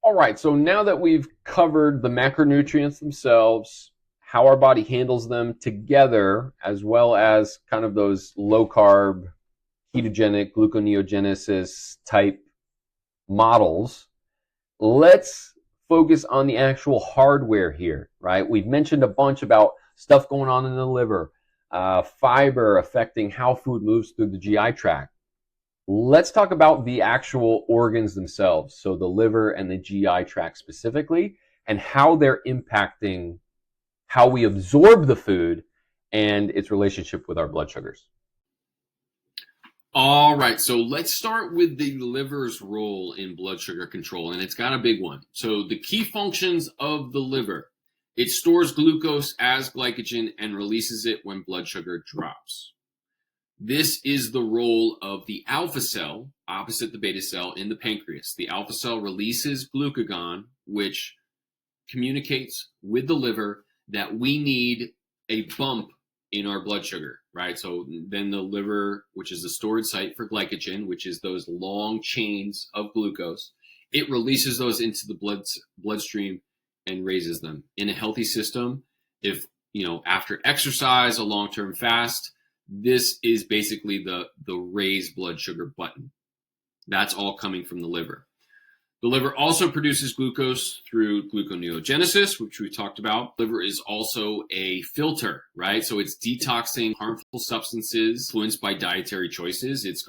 All right, so now that we've covered the macronutrients themselves, how our body handles them together, as well as kind of those low carb, ketogenic, gluconeogenesis type models, let's focus on the actual hardware here, right? We've mentioned a bunch about stuff going on in the liver, fiber affecting how food moves through the GI tract. Let's talk about the actual organs themselves, so the liver and the GI tract specifically, and how they're impacting how we absorb the food and its relationship with our blood sugars. All right, so let's start with the liver's role in blood sugar control, and it's got a big one. So the key functions of the liver: it stores glucose as glycogen and releases it when blood sugar drops. This is the role of the alpha cell, opposite the beta cell, in the pancreas. The alpha cell releases glucagon, which communicates with the liver that we need a bump in our blood sugar, right? So then the liver, which is the storage site for glycogen, which is those long chains of glucose, it releases those into the bloodstream and raises them. In a healthy system, if after exercise, a long-term fast, this is basically the raise blood sugar button. That's all coming from the liver. The liver also produces glucose through gluconeogenesis, which we talked about. The liver is also a filter, right? So it's detoxing harmful substances influenced by dietary choices. It's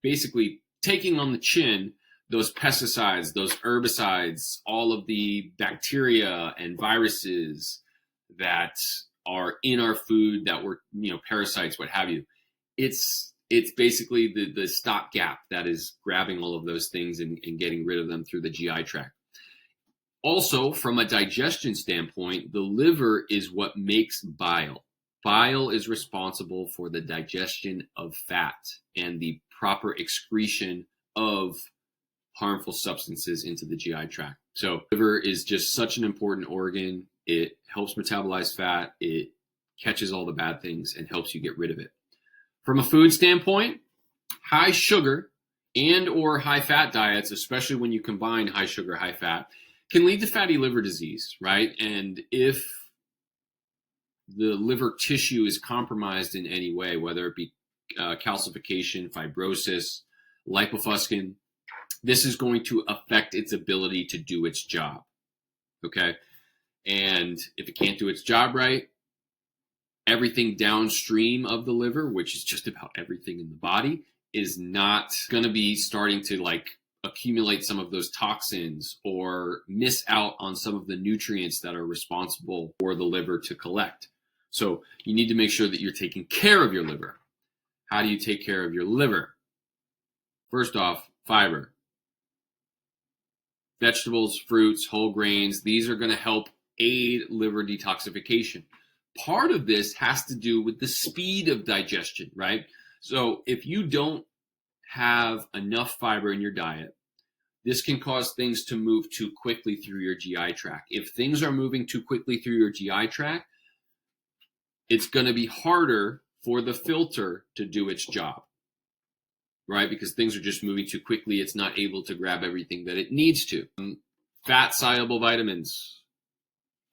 basically taking on the chin those pesticides, those herbicides, all of the bacteria and viruses that are in our food that were, parasites, what have you. It's basically the stopgap that is grabbing all of those things and getting rid of them through the GI tract. Also, from a digestion standpoint, the liver is what makes bile. Bile is responsible for the digestion of fat and the proper excretion of harmful substances into the GI tract. So liver is just such an important organ. It helps metabolize fat. It catches all the bad things and helps you get rid of it. From a food standpoint, high sugar and or high fat diets, especially when you combine high sugar, high fat, can lead to fatty liver disease, right? And if the liver tissue is compromised in any way, whether it be calcification, fibrosis, lipofuscin, this is going to affect its ability to do its job, okay? And if it can't do its job right, everything downstream of the liver, which is just about everything in the body, is not going to be starting to accumulate some of those toxins or miss out on some of the nutrients that are responsible for the liver to collect. So you need to make sure that you're taking care of your liver. How do you take care of your liver? First off, fiber. Vegetables, fruits, whole grains, these are going to help aid liver detoxification. Part of this has to do with the speed of digestion, right? So if you don't have enough fiber in your diet, this can cause things to move too quickly through your GI tract. If things are moving too quickly through your GI tract, it's going to be harder for the filter to do its job, right? Because things are just moving too quickly. It's not able to grab everything that it needs to. Fat-soluble vitamins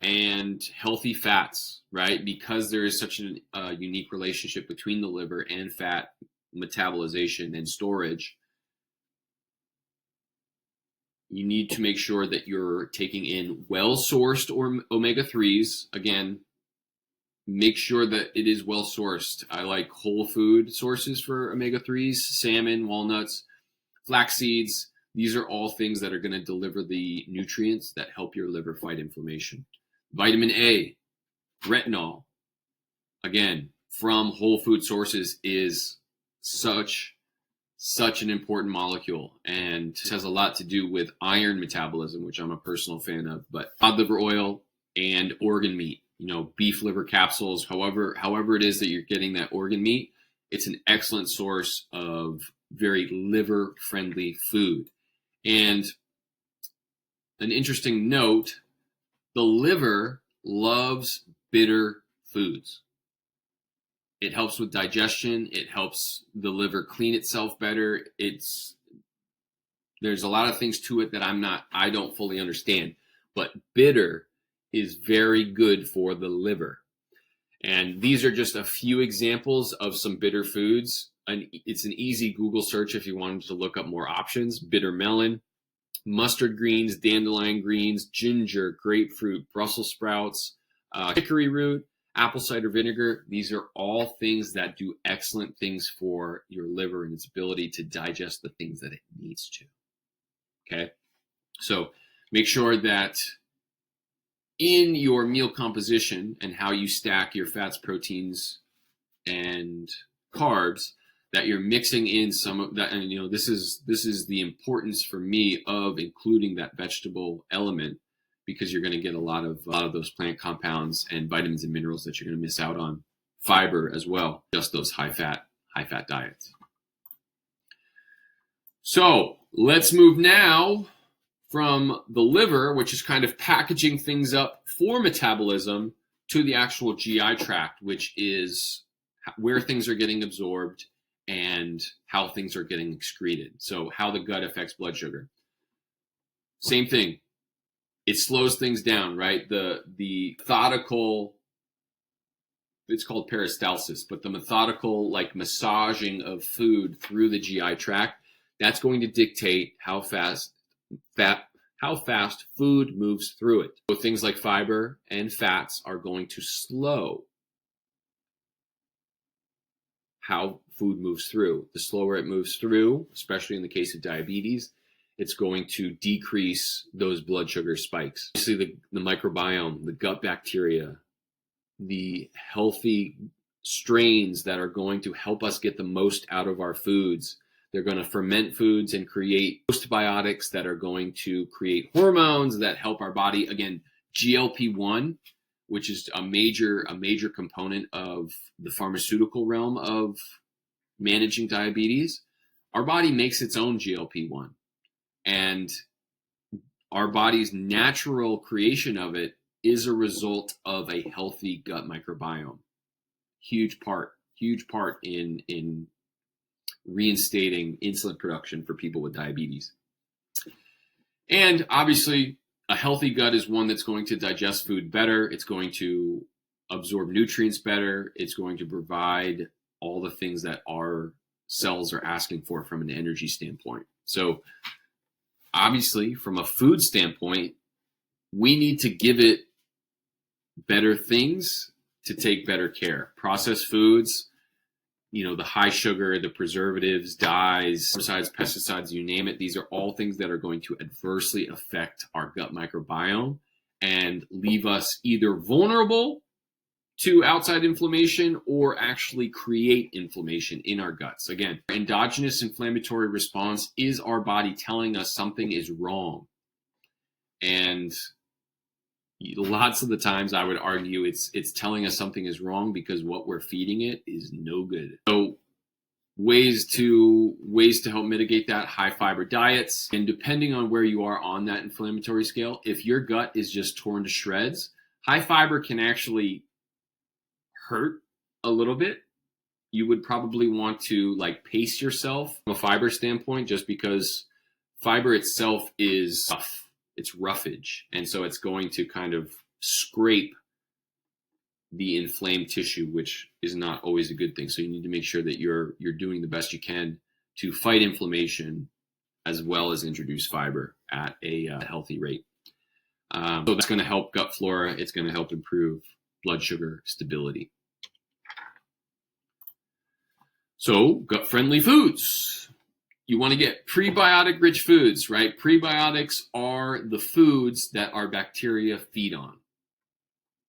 and healthy fats, right? Because there is such a unique relationship between the liver and fat metabolization and storage, you need to make sure that you're taking in well-sourced or omega-3s. Again, make sure that it is well-sourced. I like whole food sources for omega-3s, salmon, walnuts, flax seeds. These are all things that are going to deliver the nutrients that help your liver fight inflammation. Vitamin A, retinol, again, from whole food sources, is such an important molecule, and this has a lot to do with iron metabolism, which I'm a personal fan of. But cod liver oil and organ meat, beef liver capsules, however it is that you're getting that organ meat, it's an excellent source of very liver friendly food. And an interesting note, the liver loves bitter foods. It helps with digestion. It helps the liver clean itself better. There's There's a lot of things to it that I don't fully understand, but bitter is very good for the liver. And these are just a few examples of some bitter foods. And it's an easy Google search if you wanted to look up more options. Bitter melon, mustard greens, dandelion greens, ginger, grapefruit, Brussels sprouts, hickory root, apple cider vinegar. These are all things that do excellent things for your liver and its ability to digest the things that it needs to. Okay, so make sure that in your meal composition and how you stack your fats, proteins, and carbs, that you're mixing in some of that. And this is the importance for me of including that vegetable element, because you're going to get a lot of those plant compounds and vitamins and minerals that you're going to miss out on. Fiber as well, just those high fat diets. So let's move now from the liver, which is kind of packaging things up for metabolism, to the actual GI tract, which is where things are getting absorbed and how things are getting excreted. So how the gut affects blood sugar. Same thing. It slows things down, right? The methodical, it's called peristalsis, but the methodical massaging of food through the GI tract, that's going to dictate how fast food moves through it. So things like fiber and fats are going to slow how food moves through. The slower it moves through, especially in the case of diabetes, it's going to decrease those blood sugar spikes. Obviously, the microbiome, the gut bacteria, the healthy strains that are going to help us get the most out of our foods. They're going to ferment foods and create postbiotics that are going to create hormones that help our body. Again, GLP-1, which is a major component of the pharmaceutical realm of managing diabetes. Our body makes its own GLP-1, and our body's natural creation of it is a result of a healthy gut microbiome. Huge part in reinstating insulin production for people with diabetes. And obviously, a healthy gut is one that's going to digest food better. It's going to absorb nutrients better. It's going to provide all the things that our cells are asking for from an energy standpoint. So obviously, from a food standpoint, we need to give it better things to take better care. Processed foods, the high sugar, the preservatives, dyes, herbicides, pesticides, you name it. These are all things that are going to adversely affect our gut microbiome and leave us either vulnerable to outside inflammation or actually create inflammation in our guts. Again, endogenous inflammatory response is our body telling us something is wrong. And lots of the times I would argue it's telling us something is wrong because what we're feeding it is no good. So ways to help mitigate that: high fiber diets. And depending on where you are on that inflammatory scale, if your gut is just torn to shreds, high fiber can actually hurt a little bit. You would probably want to pace yourself from a fiber standpoint, just because fiber itself is rough. It's roughage, and so it's going to kind of scrape the inflamed tissue, which is not always a good thing. So you need to make sure that you're doing the best you can to fight inflammation, as well as introduce fiber at a healthy rate. So that's going to help gut flora. It's going to help improve blood sugar stability. So gut-friendly foods. You want to get prebiotic-rich foods, right? Prebiotics are the foods that our bacteria feed on.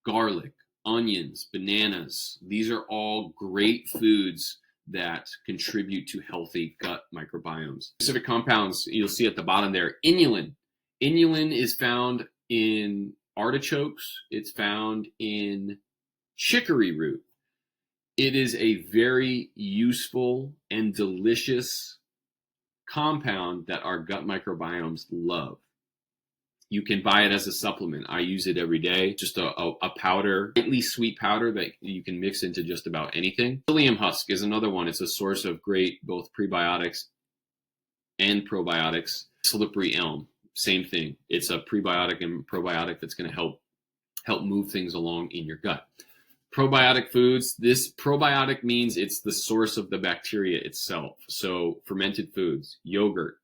Garlic, onions, bananas. These are all great foods that contribute to healthy gut microbiomes. Specific compounds you'll see at the bottom there. Inulin. Inulin is found in artichokes. It's found in chicory root. It is a very useful and delicious compound that our gut microbiomes love. You can buy it as a supplement. I use it every day. Just a powder, lightly sweet powder that you can mix into just about anything. Psyllium husk is another one. It's a source of great both prebiotics and probiotics. Slippery elm, same thing. It's a prebiotic and probiotic that's going to help move things along in your gut. Probiotic foods, this probiotic means it's the source of the bacteria itself. So fermented foods, yogurt,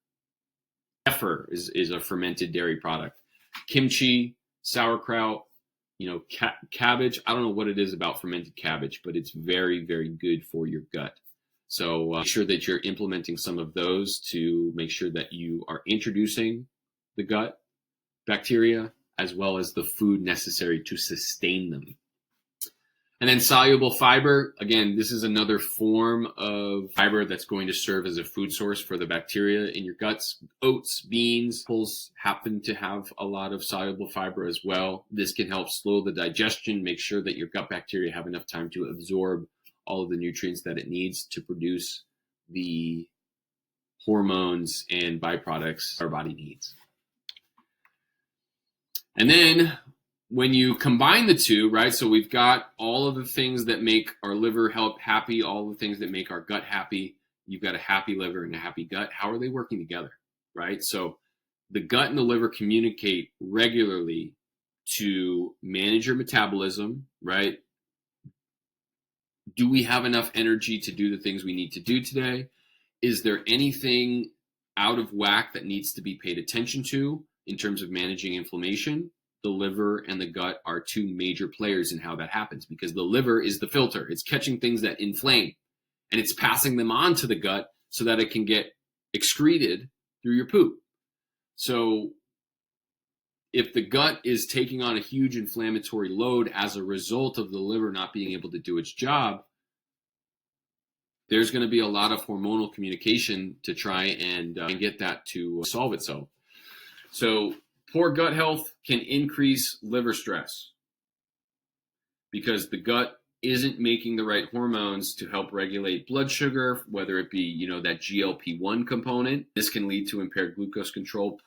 kefir is a fermented dairy product. Kimchi, sauerkraut, cabbage. I don't know what it is about fermented cabbage, but it's very, very good for your gut. So make sure that you're implementing some of those to make sure that you are introducing the gut bacteria as well as the food necessary to sustain them. And then soluble fiber, again, this is another form of fiber that's going to serve as a food source for the bacteria in your guts. Oats, beans, apples happen to have a lot of soluble fiber as well. This can help slow the digestion, make sure that your gut bacteria have enough time to absorb all of the nutrients that it needs to produce the hormones and byproducts our body needs. And then when you combine the two, right, so we've got all of the things that make our liver happy, all the things that make our gut happy. You've got a happy liver and a happy gut. How are they working together, right? So the gut and the liver communicate regularly to manage your metabolism, right? Do we have enough energy to do the things we need to do today? Is there anything out of whack that needs to be paid attention to in terms of managing inflammation? The liver and the gut are two major players in how that happens, because the liver is the filter. It's catching things that inflame and it's passing them on to the gut so that it can get excreted through your poop. So if the gut is taking on a huge inflammatory load as a result of the liver not being able to do its job, there's going to be a lot of hormonal communication to try and get that to solve itself. So poor gut health can increase liver stress because the gut isn't making the right hormones to help regulate blood sugar, whether it be, that GLP-1 component. This can lead to impaired glucose control,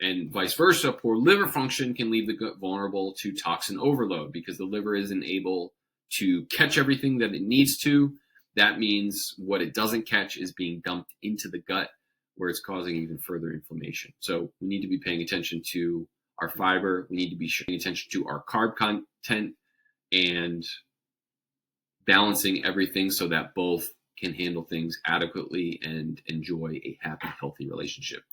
and vice versa. Poor liver function can leave the gut vulnerable to toxin overload because the liver isn't able to catch everything that it needs to. That means what it doesn't catch is being dumped into the gut, where it's causing even further inflammation. So we need to be paying attention to our fiber. We need to be paying attention to our carb content and balancing everything so that both can handle things adequately and enjoy a happy, healthy relationship.